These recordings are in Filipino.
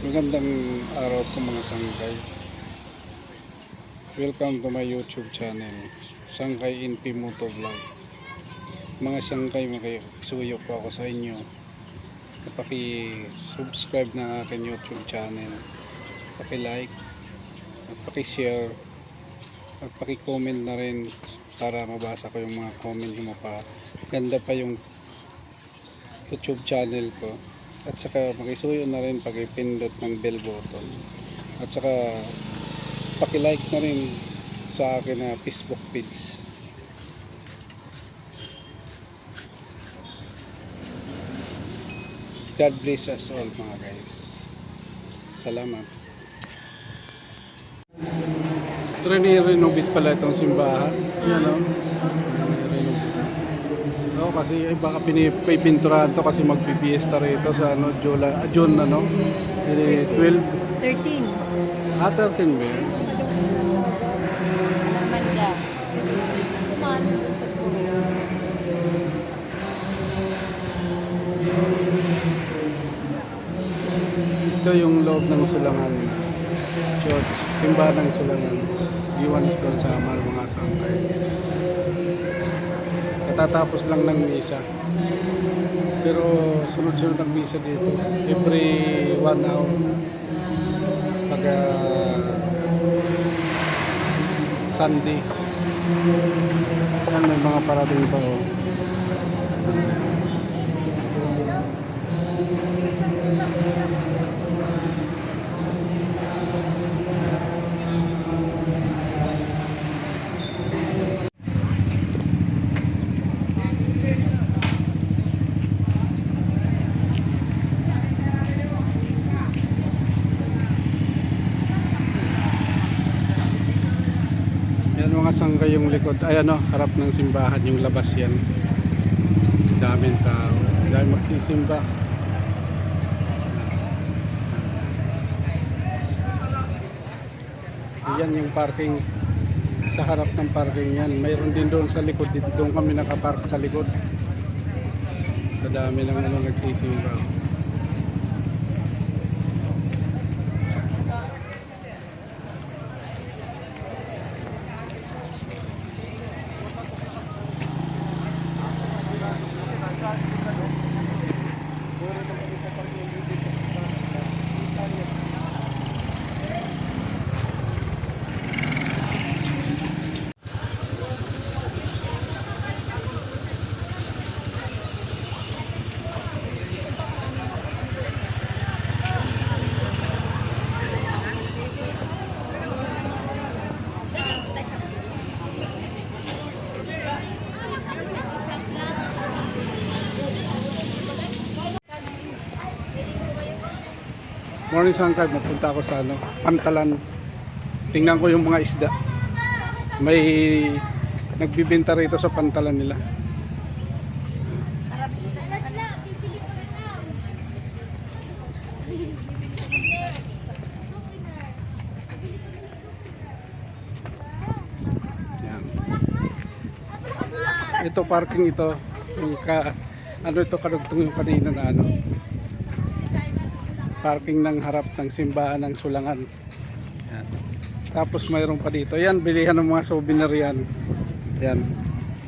Magandang araw po mga sangkay. Welcome to my YouTube channel, Sangkay NP Moto Vlog. Mga sangkay, makisuyo po ako sa inyo. Paki-subscribe ng aking YouTube channel, paki-like, at paki-share, at paki-comment na rin para mabasa ko yung mga comment nyo pa. Ganda pa yung YouTube channel ko. At saka makisuyo na rin pag-ipindot ng bell button. At saka paki-like na rin sa akin na Facebook page. God bless us all mga guys. Salamat. Renovate pala itong simbahan. Yan o. Kasi baka pinipinturahan to kasi magpipiesta rito sa June 12. 13. 13 ba yun? Naman ka. Kumano sa turo. Ito yung loob ng Sulangan Church, simbahan ng Sulangan. Iwan doon sa mga sangkay. Katatapos lang ng misa. Pero sunod-sunod ang misa dito. Every 1 hour. Pag Sunday. May mga parating pa oh. Yan mga sangkay yung likod. Ay harap ng simbahan yung labas yan. Daming tao. Dahil magsisimba. Yan yung parking. Sa harap ng parking yan. Mayroon din doon sa likod. Dito doon kami nakapark sa likod. Sa dami ng nagsisimba. Morning sangkay, napunta ako sa Pantalan. Tingnan ko yung mga isda. May nagbibenta rito sa Pantalan nila. Yan. Ito parking ito. Yung ito kadugtong yung kanina na parking ng harap ng simbahan ng Sulangan. Yan. Tapos mayroon pa dito. Yan, bilihan ng mga souvenir yan. Yan.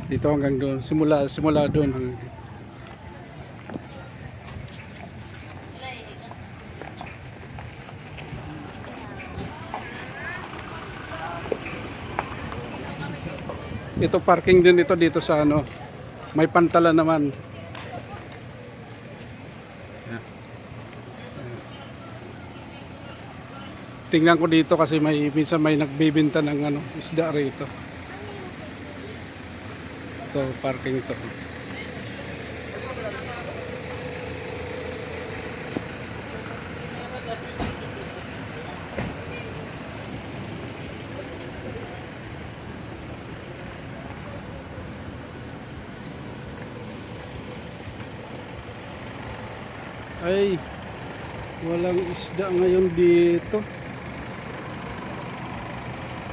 Dito hanggang doon. Simula doon. Ito parking din ito dito sa may Pantalan naman. Tingnan ko dito kasi minsan may nagbibenta ng isda rito. Ito, parking ito. Ay, walang isda ngayon dito.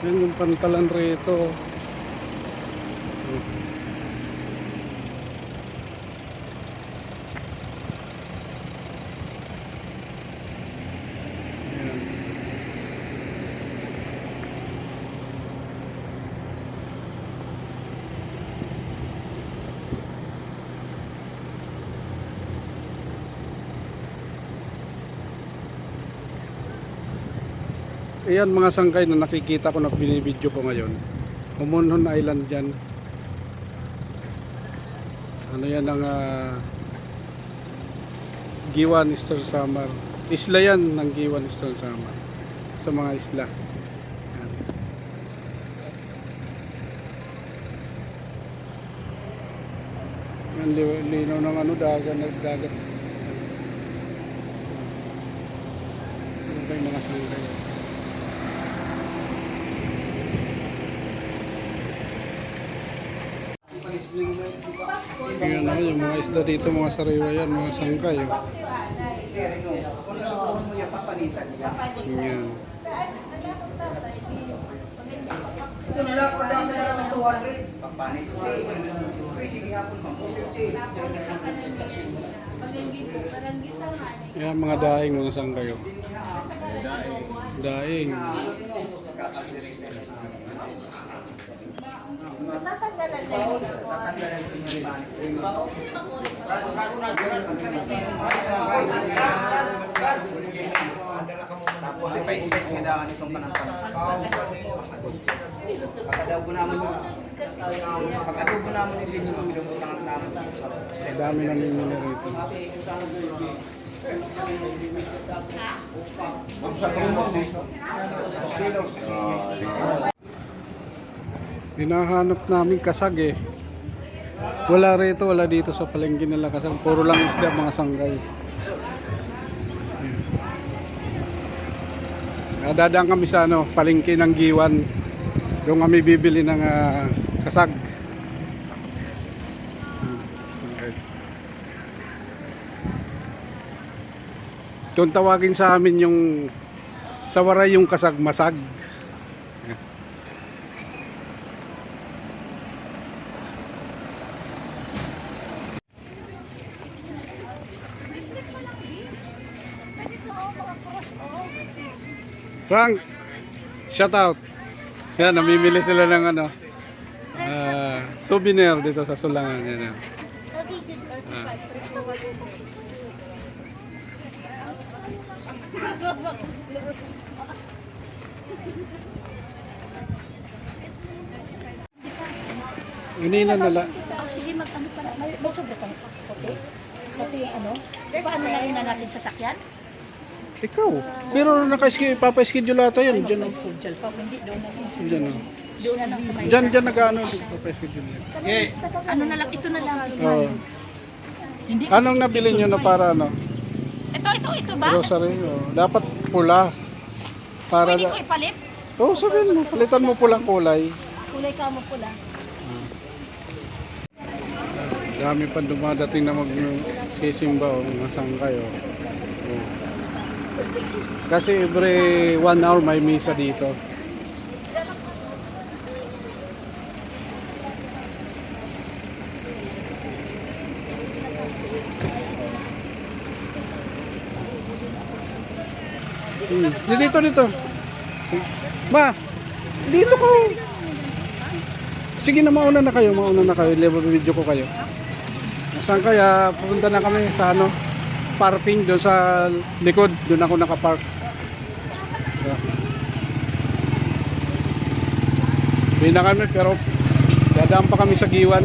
Yan yung Pantalan rito. Ayan mga sangkay na nakikita ko na binibidyo ko ngayon. Humunhon Island yan. Ano yan ang Giwan Eastern Samar. Isla yan ng Giwan Eastern Samar. Sa mga isla. Yan. Yan linaw ng ano, dagat, nagdagat. Ano ba yung mga sangkay? Yan na yung mga isda dito, mga sariwa yan, mga sangkay. Oh. Yan. Ito na lang, pwede sa nalang 200. Papanis ko. Pwede gihapon mang 250. Yan mga daing, mga sangkay. Oh. Daing. Tatanggalan na yun. Tatanggalan ko yung tapos ipa-space nga daw itong panangpan. Pagkadago namin yung sins mo, minubutang ang namin. Ang dami na mimili rito. Hinahanap namin kasag eh. Wala rito, wala dito sa palengke nila kasag. Puro lang isda, mga sangkay. Dadaan kami sa ano, palengke ng Giwan. Doon kami bibili ng kasag. Okay. Doon tawagin sa amin yung sa waray yung kasag, masag. Frank, shout out. Yan, namimili sila ng ano, souvenir dito sa Sulangan. Yan, yan. Ganina nala. Sige, mag-ano pala. May sobra kang kote. Kote yung ano. Paano na rin na natin sasakyan? Ikaw. Pero papa-schedule ata yan. Diyan. Schedule pa. Hindi, doon na lang. Diyan. Doon na lang sa may... Diyan nag-ano. Papa-schedule yan. Ano na lang, ito na lang. Oh. Hindi. Anong nabili nyo na para ano? Ito ba? Grocery. Oh. Dapat pula. Para Pwede ko ipalit? oh, sabihin mo. Palitan mo pulang kulay. Kulay ka mo pula. Dami pa dumadating na magsisimba o mga sangkay. Oh. Oh. Kasi every 1 hour may misa dito. Dito. Ma, dito ka. Sige na, mauna na kayo. Level video ko kayo. Saan kaya pupunta na kami sa ano, parking doon sa likod. Doon ako nakapark. Hindi na kami pero dadaan pa kami sa Giwan.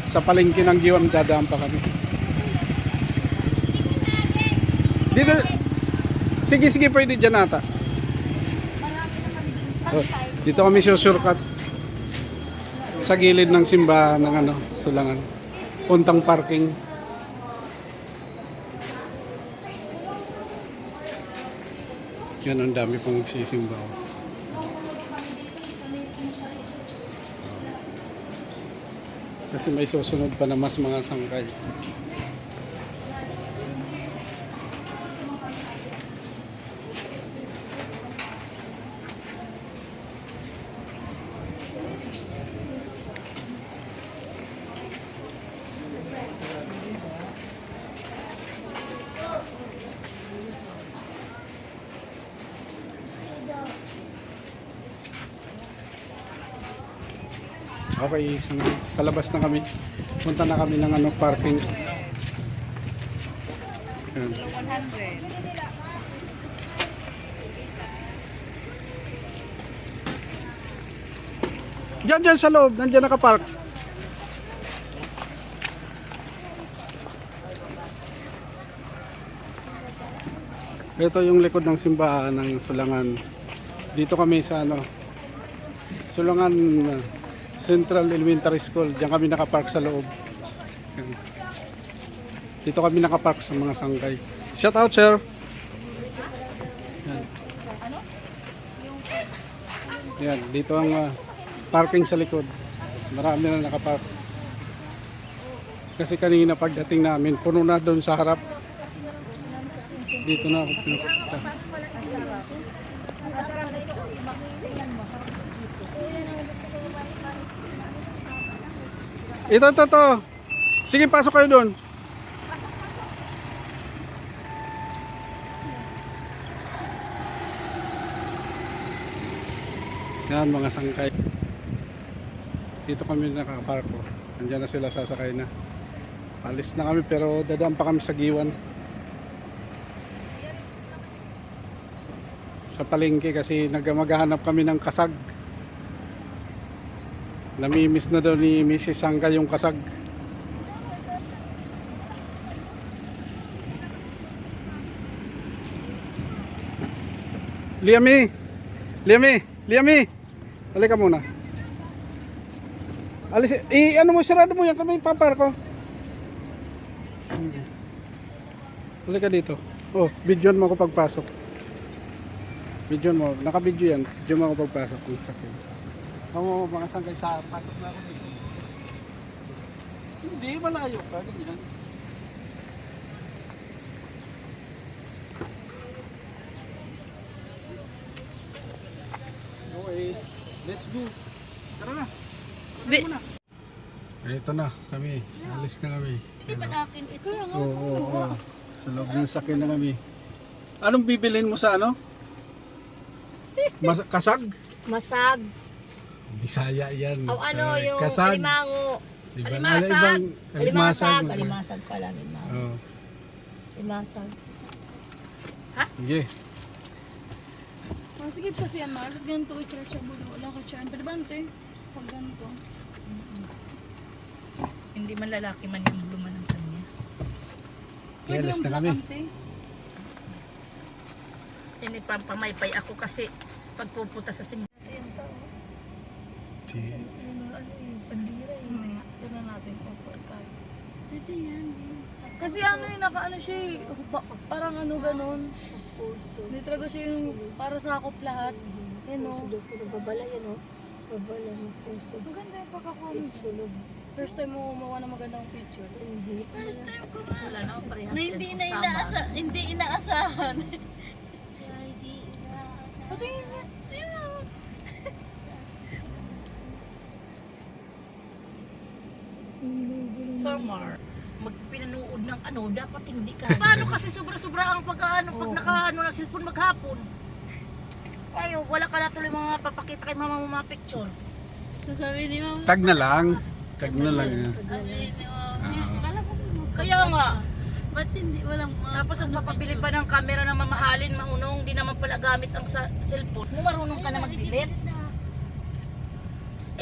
Sa palengke ng Giwan dadaan pa kami. Dito. Sige pwede dyan ata. Oh, dito kami shortcut sa gilid ng simbahan ng ano, Sulangan. Puntang parking. Yan, ang dami pang nagsisimba. Kasi may susunod pa na mas mga sangkay. Okay, kalabas na kami. Punta na kami ng ano, parking. Yan. Diyan sa loob, nandiyan nakapark. Ito yung likod ng simbahan ng Sulangan. Dito kami sa Sulangan Central Elementary School. Diyan kami nakapark sa loob. Yan. Dito kami nakapark sa mga sangkay. Shout out, sir. Yan. Yan, dito ang parking sa likod. Marami na nakapark. Kasi kanina pagdating namin, puno na doon sa harap. Dito na ako pinupunta. Ito. Sige, pasok kayo doon. Yan, mga sangkay. Dito kami nakaparko. Andiyan na sila, sasakay na. Alis na kami pero dadaan pa kami sa Giwan. Sa palengke kasi maghahanap kami ng kasag. Namimiss na daw ni Mrs. Sangka yung kasag. Liami! Halika muna. Alis, ano mo, sarado mo yan kami paparko. Halika dito. Oh, videoan mo ako pagpasok. Videoan mo, naka-video yan. Videoan mo ako pagpasok ng sakit. Oo, mga sangkay sa pasok na ako dito. Hindi, malayo ka. Ganyan. Okay, let's go. Tara na. Ito na kami. Alis na kami. Hindi ba akin ito? Oo. Sa loob ng sakyan na kami. Anong bibilin mo sa kasag? Masag. Bisaya yan. O yung kasag. alimango. Diba? Alimasag. Alimasag. Alimasag pala. Alimango. Oo. Alimasag. Sige. Sige pa siya, mahal. Ganito, stretchable. Wala ka siya. Pwede ba, ante? Pag ganito. Hindi man lalaki man yung luman ng kanya. Okay, alis na kami. Pamaypay ako kasi pagpupunta sa simbahan. Tignan natin kung pwede yan. Kasi nakaano siya parang ganon. Hindi talaga siya yung para sakop lahat. Yan o. Babala yan o. Babala ng puso. Maganda yung pagkakomment. Sulog. First time mo gumawa ng magandang picture. First time ko ba? Wala na akong parehas. Hindi inaasahan. Patingin niya. Summer, magpinanood ng dapat hindi ka. Paano kasi sobra-sobra ang pag nakaano na cellphone maghapon? Ay, wala ka na tuloy mga papakita kay mama mo mga picture. Sasabihin ni mama. Tag na lang. Yan. Sasabihin ni mama. Kaya nga. Ba't hindi walang Tapos ang papabili pa ng camera na mamahalin, mahunong, di naman pala gamit ang cellphone. Kung marunong ka na mag-delete,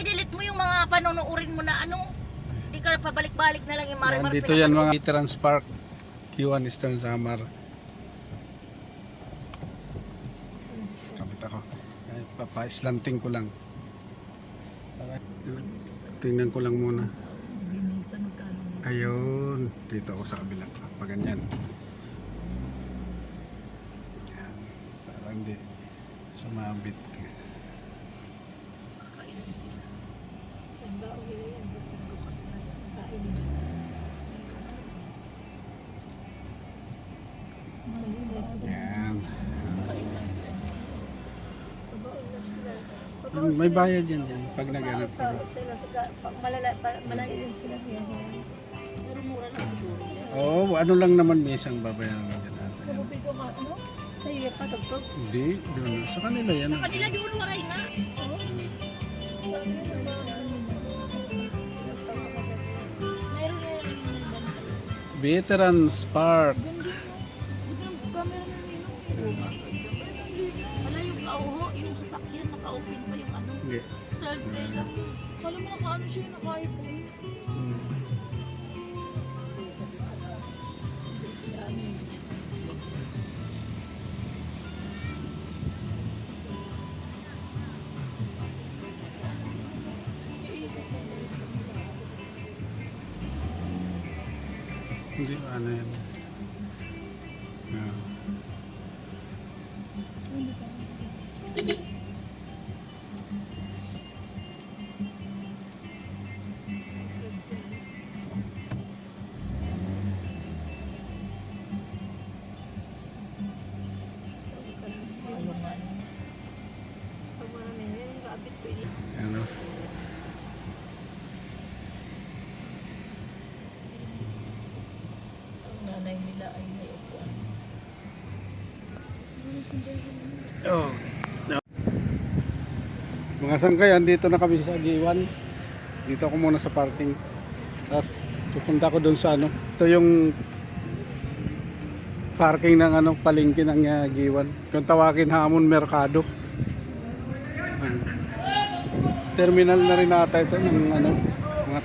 i-delete mo yung mga panonoodin mo na di ka pabalik-balik na lang yung Yan, dito yan mga Veterans Park. Giwan Eastern Samar. Kapit ako. Ay, papa-slanting ko lang. Tingnan ko lang muna. Ayun, dito ako sa kabila. Pag ganyan. Yan. Para hindi sumabit. Yan. May bayad yan dyan. Pag nag-anap ko. Malayo yun sila. Pero mura lang siguro. Oo, ano lang naman may isang babayaran na dyan natin. Sa iyo pa, tugtog. Hindi, doon. Sa kanila yan. Sa kanila doon, waray nga. Meron na yung Veterans Park. camera na nino. Malayo Oo, yung sasakyan, naka-open pa yung ano. Hindi. Telltale lang. Kala mo naka-ano siya, naka-iPhone. Hmm. Hindi, ano yan. Ah. Ano? Nanay nila ay may upuan. Oh. Mga sangkayan, dito na kami sa Giwan. Dito ako muna sa parking. Tapos pupunta ko doon sa ano. Ito yung parking ng ano, palengke ng Giwan. Kung tawagin Hamon Mercado. Terminal na rin ata ito ng ano, mga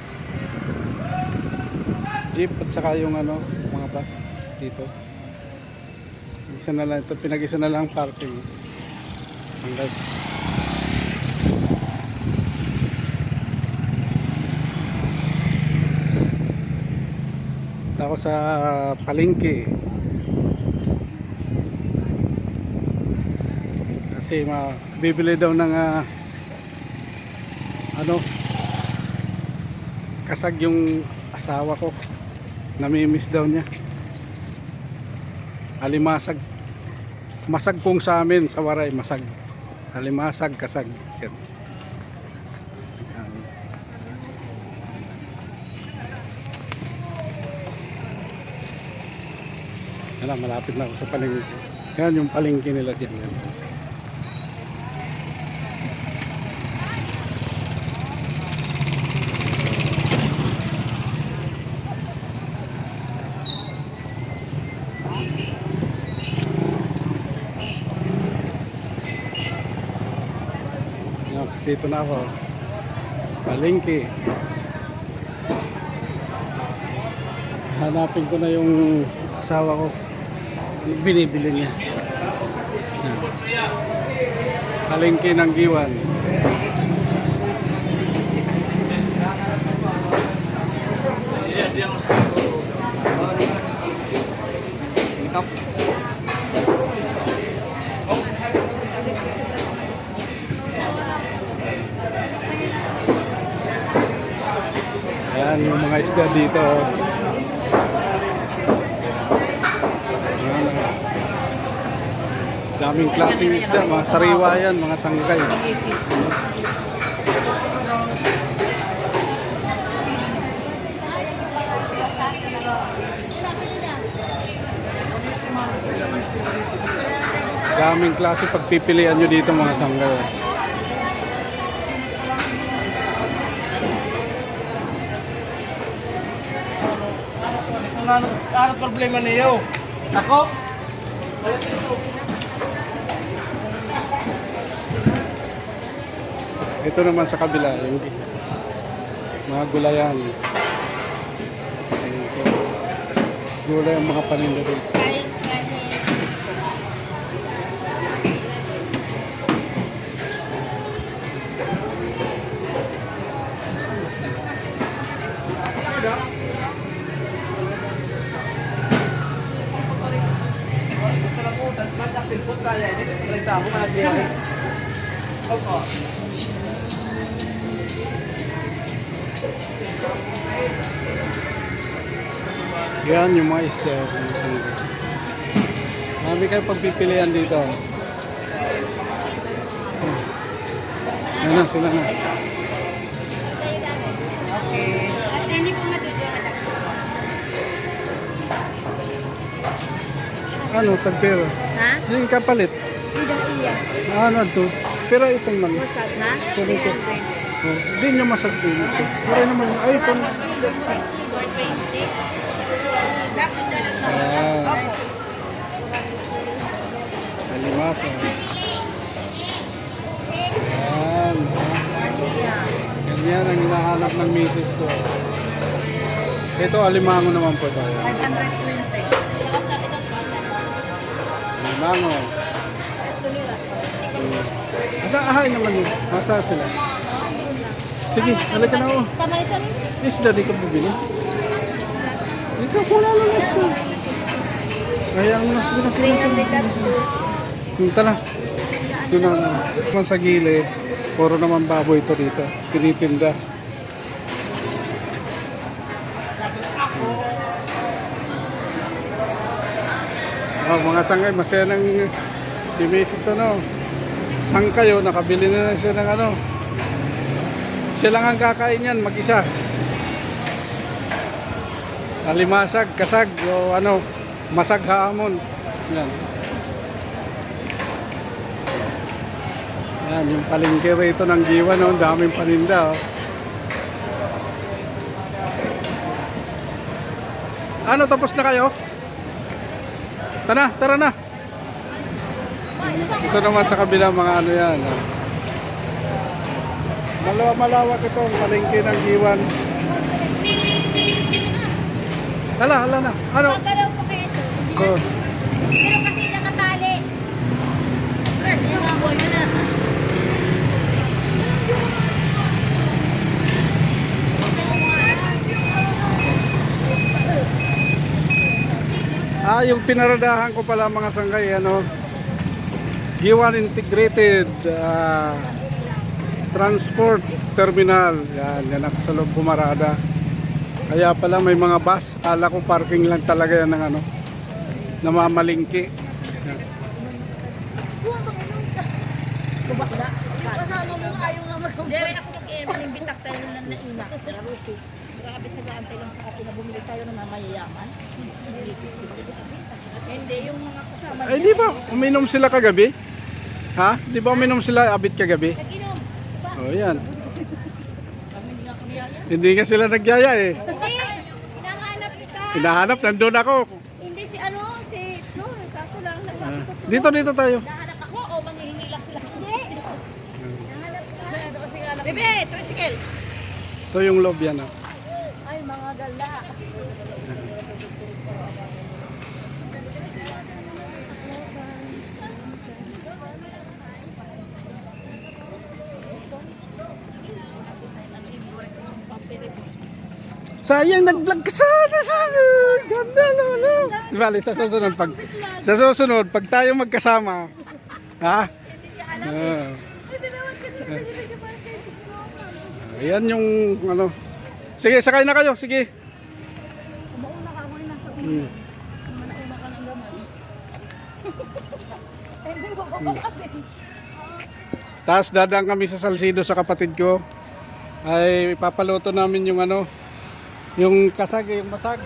jeep at saka yung ano, mga bus dito. Isa na lang ito, pinag-isa na lang parking. Sangkay. Ako sa palengke. Kasi bibili daw ng ano, kasag yung asawa ko. Namimiss daw niya. Alimasag. Masag kung sa amin sa Waray, masag. Alimasag, kasag. Yan. Yan, malapit na ako sa palengke. Yan yung palengke nila diyan. Yan. Dito na ako. Palengke. Hanapin ko na yung asawa ko. Binibili niya. Yan. Palengke ng Giwan. Ayan yung mga isda dito. Ayan. Daming klaseng isda, mga sariwa yan, mga sangkay. Daming klase pagpipilian nyo dito mga sangkay. Ano problema niyo? Ako? Ito naman sa kabila, yung mga gulayan. Ito. Gulay ang mga paninda dito. Yan yung mga isda. Marami kayo pagpipilian dito. Yan na, sila na. Ano, tagpera? Ha? Yung kapalit. Hindi iya. Ano to? Pero itong lang. Masag ha? Ito dito. Oh, hindi nyo masagpili ito. Pero naman, ay ito. Alimasa. hinahanap ng misis ko. Ito, alimango naman po tayo. 520. Alimango. Ahay naman yun. Masa sila? Sige, halika na ako. Tama ito. Isda, di ka bubili. Ikaw, wala lang isda. Kaya ang mas punta na. Doon na. Naman sa gilid, puro naman baboy ito dito. Tinitinda. Oh, mga sangay, masaya ng si Mrs. ano. Sang kayo, nakabili na siya ng ano. Siya lang ang kakain yan, mag-isa. Alimasag, kasag, o ano, masag haamon. Yan. Yan, yung palengke rito ng Giwa, no? Daming paninda, oh. Ano, tapos na kayo? Tara na. Ito naman sa kabila, mga ano yan. Oh. Malawak ito, ang palengke ng Giwan. Hala na. Ano? Magalaw po kayo ito. Oh. Pero kasi nakatali. Fresh yung amoy na. Yung pinaradahan ko pala mga sangkay, ano, Giwan Integrated Transport Terminal. Yan ako sa loob pumarada. Kaya pala may mga bus. Kala ko parking lang talaga yan ng ano, namamalingki. Yan. Dere ako mag-imbitak tayo ng naina. Grabe nag-aantay lang sa atin na bumili tayo ng mamayayaman. Hindi, yung mga kasama Ay, di ba uminom sila kagabi? Ha? Di ba uminom sila abit kagabi? Nag-inom. Oh, yan. Hindi nga sila nagyaya eh. Hindi. Hinahanap kita. Hinahanap, nandun ako. Hindi si ano, si Flor. Kaso lang nagsabi ko. Dito tayo. nahanap ako o manghihingi lang sila. Hindi. Hinahanap kita. Bebe, tricycle. Ito yung loob yan. Oh. Ay, mga gala. Sayang, nag-vlog ka sana. Ganda naman. Bale, sa susunod, pag tayo magkasama, ha? Ayan yung, ano. Sige, sakay na kayo, sige. Tapos dadaan kami sa Salcido sa kapatid ko. Ay papaluto namin yung ano, yung kasag, yung masag.